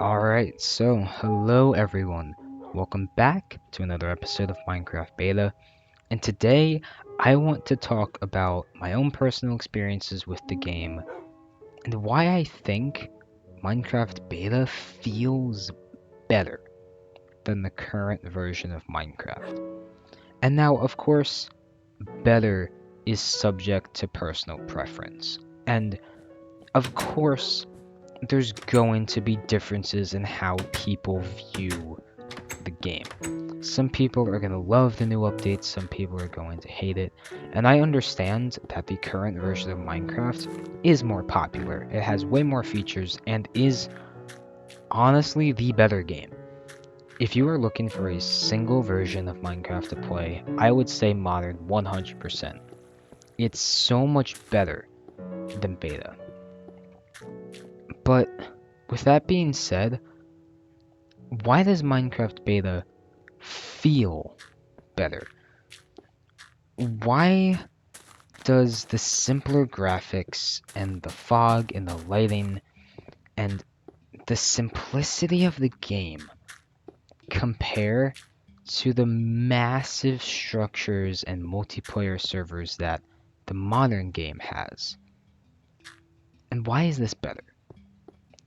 Alright, so hello everyone. Welcome back to another episode of Minecraft Beta. And today I want to talk about my own personal experiences with the game and why I think Minecraft Beta feels better than the current version of Minecraft. And now, of course, better is subject to personal preference. And of course, there's going to be differences in how people view the game. Some people are going to love the new updates, some people are going to hate it, and I understand that the current version of Minecraft is more popular. It has way more features and is honestly the better game. If you are looking for a single version of Minecraft to play, I would say Modern 100%. It's so much better than Beta. But with that being said, why does Minecraft Beta feel better? Why does the simpler graphics and the fog and the lighting and the simplicity of the game compare to the massive structures and multiplayer servers that the modern game has? And why is this better?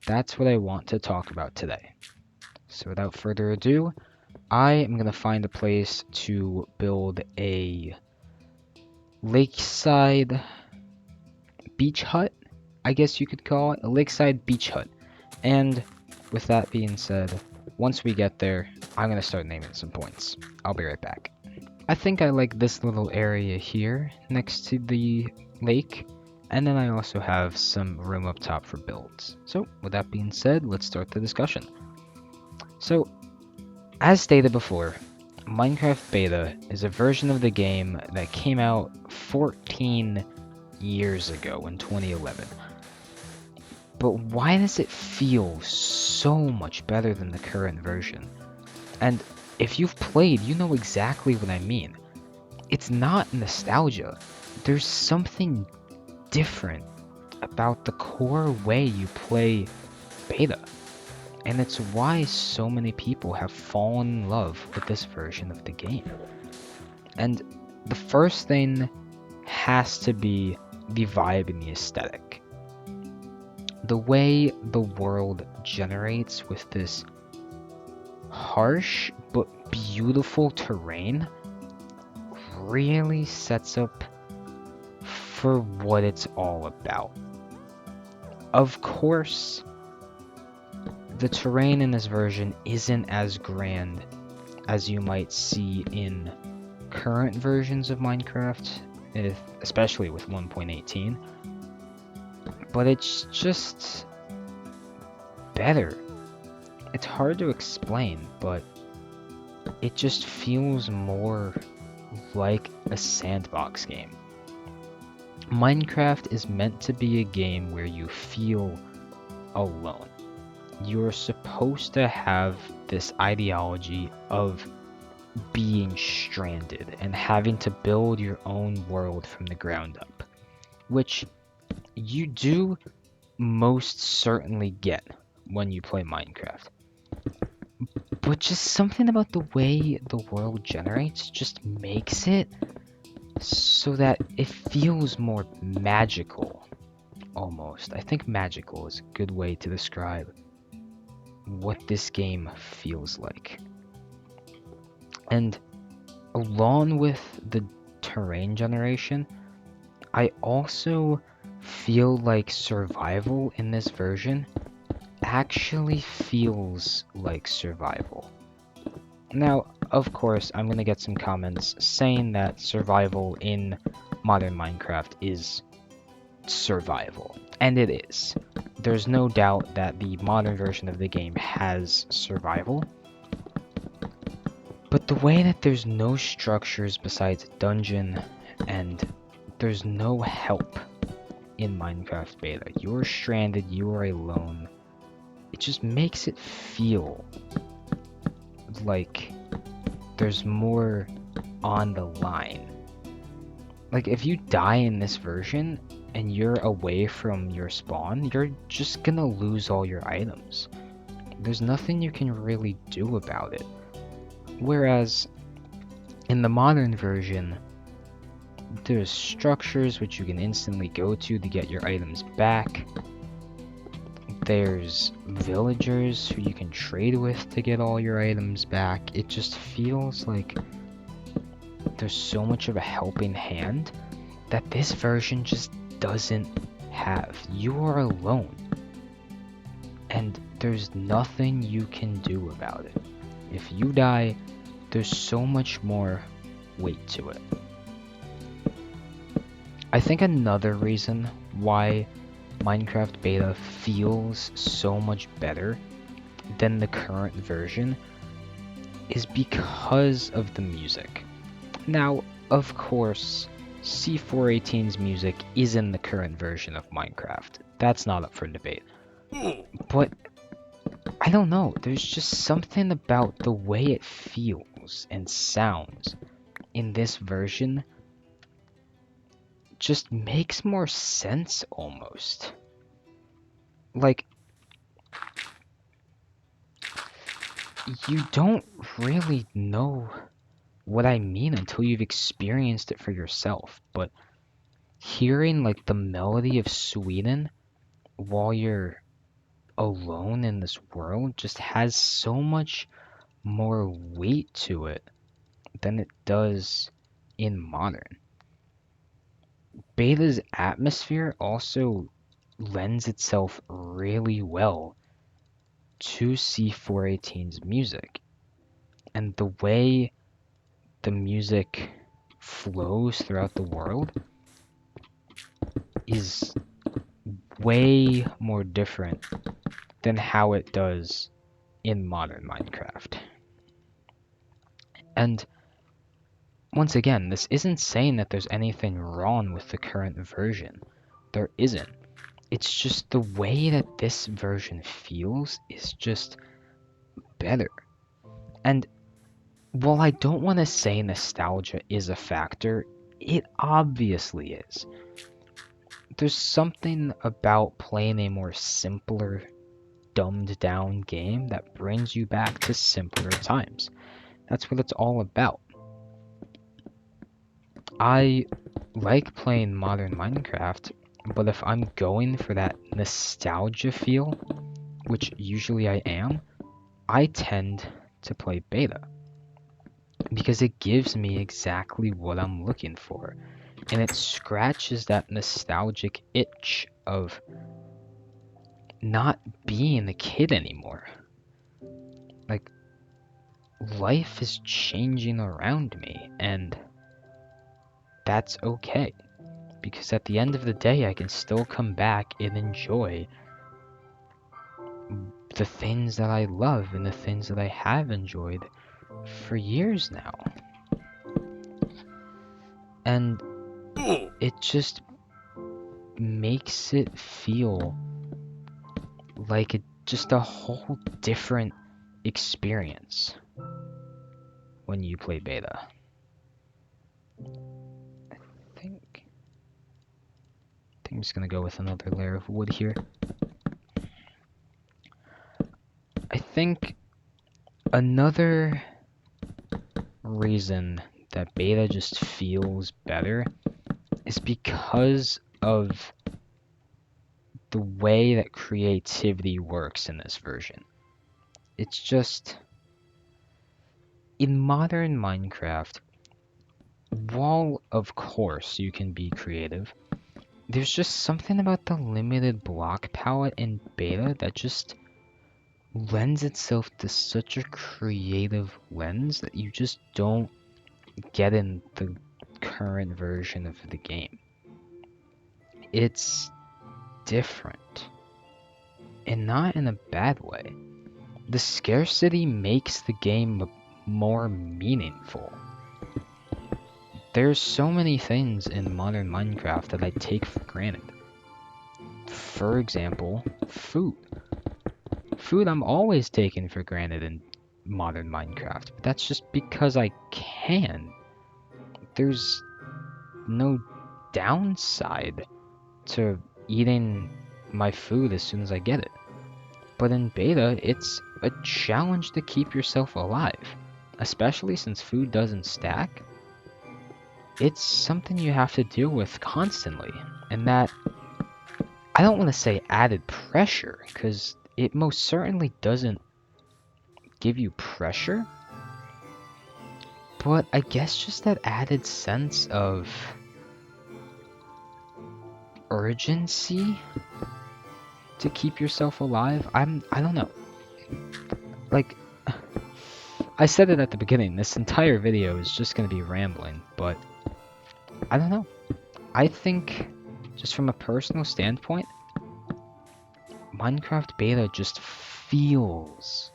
That's what I want to talk about today. So without further ado, I am going to find a place to build a lakeside beach hut, I guess you could call it, a lakeside beach hut. And with that being said, once we get there, I'm going to start naming some points. I'll be right back. I think I like this little area here next to the lake, and then I also have some room up top for builds. So with that being said, let's start the discussion. So, as stated before, Minecraft Beta is a version of the game that came out 14 years ago in 2011. But why does it feel so much better than the current version? And if you've played, you know exactly what I mean. It's not nostalgia. There's something different about the core way you play Beta. And it's why so many people have fallen in love with this version of the game. And the first thing has to be the vibe and the aesthetic. The way the world generates with this harsh but beautiful terrain really sets up for what it's all about. Of course, the terrain in this version isn't as grand as you might see in current versions of Minecraft, especially with 1.18, but it's just better. It's hard to explain, but it just feels more like a sandbox game. Minecraft is meant to be a game where you feel alone. You're supposed to have this ideology of being stranded and having to build your own world from the ground up, which you do most certainly get when you play Minecraft. But just something about the way the world generates just makes it so that it feels more magical, almost. I think magical is a good way to describe what this game feels like. And along with the terrain generation, I also feel like survival in this version actually feels like survival. Now, of course, I'm going to get some comments saying that survival in modern Minecraft is survival, and it is. There's no doubt that the modern version of the game has survival, but the way that there's no structures besides a dungeon and there's no help in Minecraft Beta, you're stranded, you are alone, it just makes it feel like there's more on the line. Like, if you die in this version and you're away from your spawn, you're just gonna lose all your items. there's nothing you can really do about it. Whereas in the modern version, there's structures which you can instantly go to get your items back. There's villagers who you can trade with to get all your items back. It just feels like there's so much of a helping hand that this version just doesn't have. You are alone, and there's nothing you can do about it. If you die, there's so much more weight to it. I think another reason why Minecraft Beta feels so much better than the current version is because of the music. Now, of course, C418's music is in the current version of Minecraft. That's not up for debate. But I don't know, there's just something about the way it feels and sounds in this version just makes more sense almost. Like, you don't really know what I mean until you've experienced it for yourself, but hearing like the melody of Sweden while you're alone in this world just has so much more weight to it than it does in modern. Beta's atmosphere also lends itself really well to C418's music, and the way the music flows throughout the world is way more different than how it does in modern Minecraft. And once again, this isn't saying that there's anything wrong with the current version. There isn't. It's just the way that this version feels is just better. And while I don't want to say nostalgia is a factor, it obviously is. There's something about playing a more simpler, dumbed down game that brings you back to simpler times. That's what it's all about. I like playing modern Minecraft, but if I'm going for that nostalgia feel, which usually I am, I tend to play beta. Because it gives me exactly what I'm looking for. And it scratches that nostalgic itch of not being a kid anymore. Like, life is changing around me, and that's okay. Because at the end of the day, I can still come back and enjoy the things that I love and the things that I have enjoyed for years now. And it just makes it feel like just a whole different experience when you play beta. I think I'm just gonna go with another layer of wood here. I think another reason that beta just feels better is because of the way that creativity works in this version. It's just, in modern Minecraft, while of course you can be creative, there's just something about the limited block palette in beta that just lends itself to such a creative lens that you just don't get in the current version of the game. It's different, and not in a bad way. The scarcity makes the game more meaningful. There's so many things in modern Minecraft that I take for granted. For example, food. Food I'm always taking for granted in modern Minecraft, but that's just because I can. There's no downside to eating my food as soon as I get it. But in beta, it's a challenge to keep yourself alive, especially since food doesn't stack. It's something you have to deal with constantly, and that, I don't want to say added pressure, because it most certainly doesn't give you pressure, but I guess just that added sense of urgency to keep yourself alive. I don't know. Like, I said it at the beginning, this entire video is just going to be rambling, but I don't know. I think, just from a personal standpoint, Minecraft Beta just feels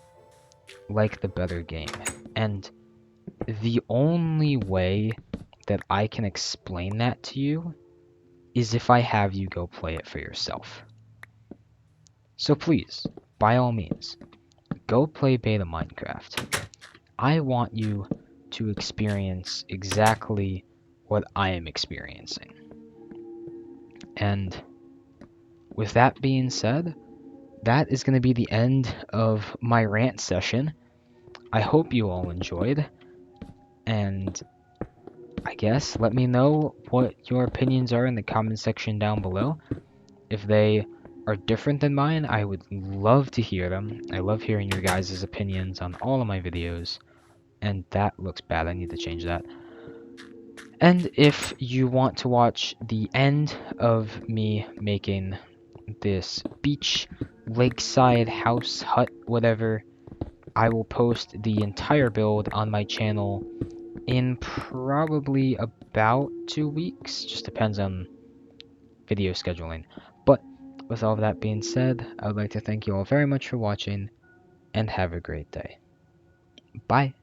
like the better game. And the only way that I can explain that to you is if I have you go play it for yourself. So please, by all means, go play Beta Minecraft. I want you to experience exactly what I am experiencing. And with that being said, that is going to be the end of my rant session. I hope you all enjoyed, and I guess let me know what your opinions are in the comment section down below. If they are different than mine, I would love to hear them. I love hearing your guys' opinions on all of my videos. And that looks bad, I need to change that. And if you want to watch the end of me making this beach, lakeside, house, hut, whatever, I will post the entire build on my channel in probably about 2 weeks. Just depends on video scheduling. But with all of that being said, I would like to thank you all very much for watching, and have a great day. Bye.